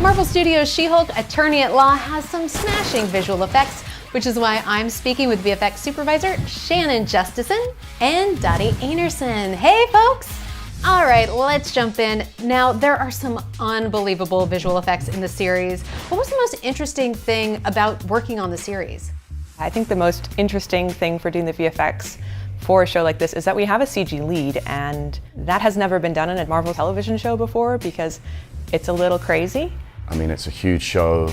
Marvel Studios' She-Hulk Attorney at Law has some smashing visual effects, which is why I'm speaking with VFX supervisor Shannon Justison and Dottie Anerson. Hey folks! All right, let's jump in. Now, there are some unbelievable visual effects in the series. What was the most interesting thing about working on the series? I think the most interesting thing for doing the VFX for a show like this is that we have a CG lead, and that has never been done in a Marvel television show before because it's a little crazy. I mean, it's a huge show.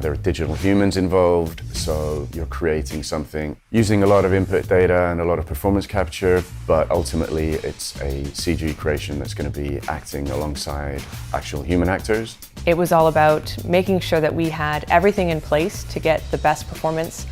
There are digital humans involved, so you're creating something using a lot of input data and a lot of performance capture, but ultimately it's a CG creation that's going to be acting alongside actual human actors. It was all about making sure that we had everything in place to get the best performance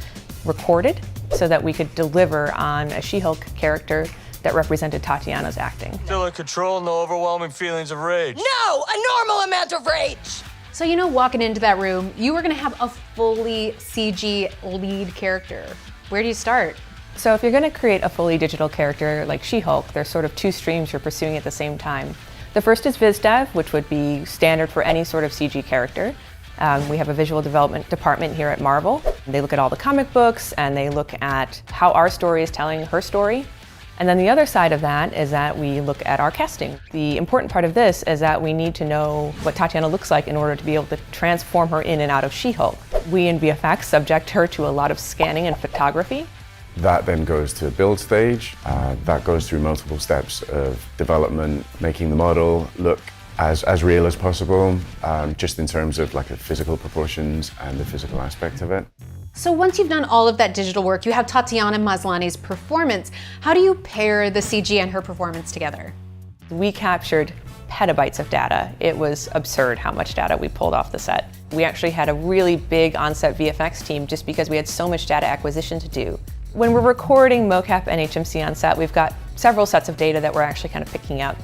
recorded so that we could deliver on a She-Hulk character that represented Tatiana's acting. Still in control, no overwhelming feelings of rage. No, a normal amount of rage. So you know, walking into that room, you were gonna have a fully CG lead character. Where do you start? So if you're gonna create a fully digital character like She-Hulk, there's sort of two streams you're pursuing at the same time. The first is Viz Dev, which would be standard for any sort of CG character. We have a visual development department here at Marvel. They look at all the comic books and they look at how our story is telling her story. And then the other side of that is that we look at our casting. The important part of this is that we need to know what Tatiana looks like in order to be able to transform her in and out of She-Hulk. We in VFX subject her to a lot of scanning and photography. That then goes to a build stage. That goes through multiple steps of development, making the model look as real as possible, just in terms of like the physical proportions and the physical aspect of it. So once you've done all of that digital work, you have Tatiana Maslany's performance. How do you pair the CG and her performance together? We captured petabytes of data. It was absurd how much data we pulled off the set. We actually had a really big on-set VFX team just because we had so much data acquisition to do. When we're recording mocap and HMC on set, we've got several sets of data that we're actually kind of picking up.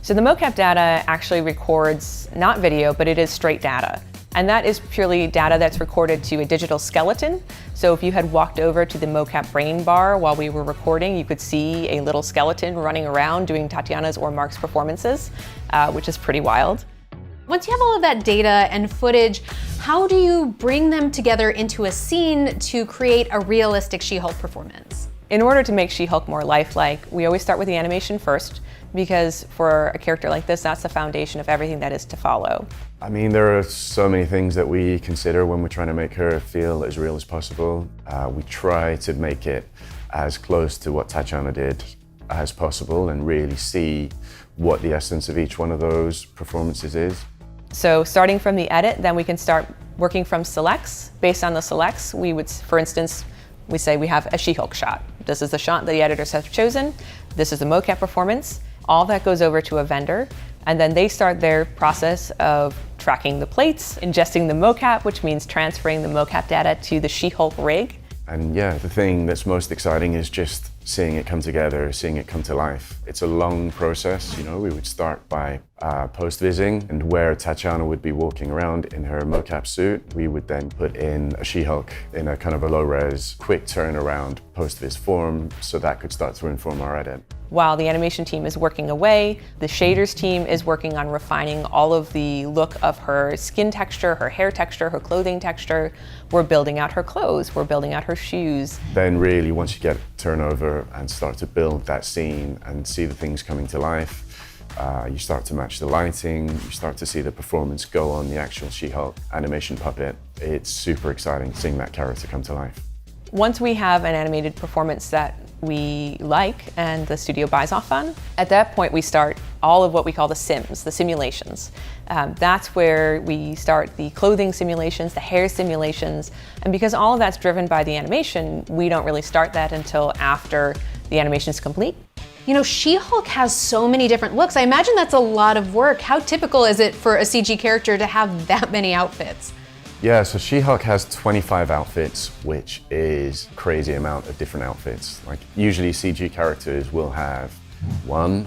So the mocap data actually records not video, but it is straight data. And that is purely data that's recorded to a digital skeleton. So if you had walked over to the mocap brain bar while we were recording, you could see a little skeleton running around doing Tatiana's or Mark's performances, which is pretty wild. Once you have all of that data and footage, how do you bring them together into a scene to create a realistic She-Hulk performance? In order to make She-Hulk more lifelike, we always start with the animation first, because for a character like this, that's the foundation of everything that is to follow. I mean, there are so many things that we consider when we're trying to make her feel as real as possible. We try to make it as close to what Tatiana did as possible and really see what the essence of each one of those performances is. So starting from the edit, then we can start working from selects. Based on the selects, we would, for instance, we say we have a She-Hulk shot. This is the shot that the editors have chosen. This is the mocap performance. All that goes over to a vendor, and then they start their process of tracking the plates, ingesting the mocap, which means transferring the mocap data to the She-Hulk rig. And yeah, the thing that's most exciting is just seeing it come together, seeing it come to life. It's a long process, you know. We would start by post-vising, and where Tatiana would be walking around in her mocap suit, we would then put in a She-Hulk in a kind of a low-res, quick turnaround post-vis form, so that could start to inform our edit. While the animation team is working away, the shaders team is working on refining all of the look of her skin texture, her hair texture, her clothing texture. We're building out her clothes, we're building out her shoes. Then really, once you get turnover and start to build that scene and see the things coming to life, you start to match the lighting, you start to see the performance go on the actual She-Hulk animation puppet. It's super exciting seeing that character come to life. Once we have an animated performance that we like and the studio buys off on, at that point we start all of what we call the sims, the simulations. That's where we start the clothing simulations, the hair simulations, and because all of that's driven by the animation, we don't really start that until after the animation's complete. You know, She-Hulk has so many different looks. I imagine that's a lot of work. How typical is it for a CG character to have that many outfits? Yeah, so She-Hulk has 25 outfits, which is a crazy amount of different outfits. Like usually CG characters will have one,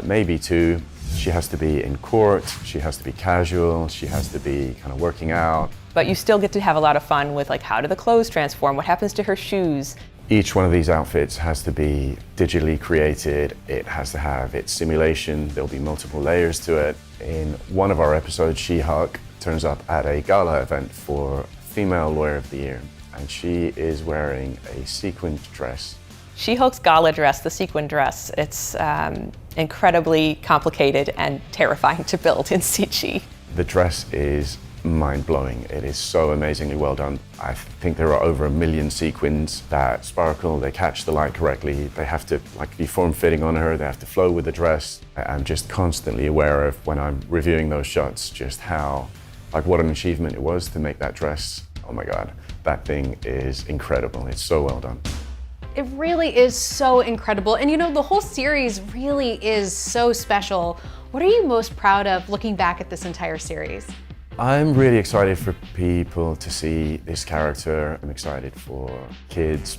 maybe two. She has to be in court, she has to be casual, she has to be kind of working out. But you still get to have a lot of fun with like, how do the clothes transform? What happens to her shoes? Each one of these outfits has to be digitally created. It has to have its simulation. There'll be multiple layers to it. In one of our episodes, She-Hulk, turns up at a gala event for Female Lawyer of the Year, and she is wearing a sequined dress. She-Hulk's gala dress, the sequin dress, it's incredibly complicated and terrifying to build in CG. The dress is mind-blowing. It is so amazingly well done. I think there are over 1 million sequins that sparkle, they catch the light correctly, they have to be form-fitting on her, they have to flow with the dress. I'm just constantly aware of, when I'm reviewing those shots, just how, what an achievement it was to make that dress. Oh my God, that thing is incredible. It's so well done. It really is so incredible. And you know, the whole series really is so special. What are you most proud of looking back at this entire series? I'm really excited for people to see this character. I'm excited for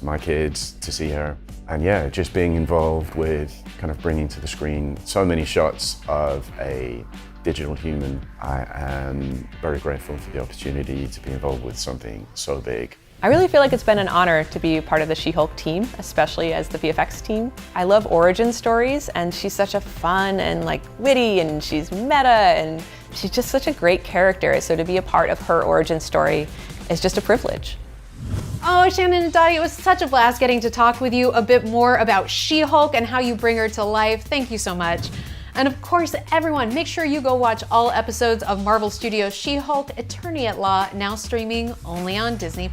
my kids, to see her. And yeah, just being involved with kind of bringing to the screen so many shots of a digital human. I am very grateful for the opportunity to be involved with something so big. I really feel like it's been an honor to be part of the She-Hulk team, especially as the VFX team. I love origin stories, and she's such a fun and witty, and she's meta, and she's just such a great character. So to be a part of her origin story is just a privilege. Oh, Shannon and Dottie, it was such a blast getting to talk with you a bit more about She-Hulk and how you bring her to life. Thank you so much. And of course, everyone, make sure you go watch all episodes of Marvel Studios' She-Hulk: Attorney at Law, now streaming only on Disney+.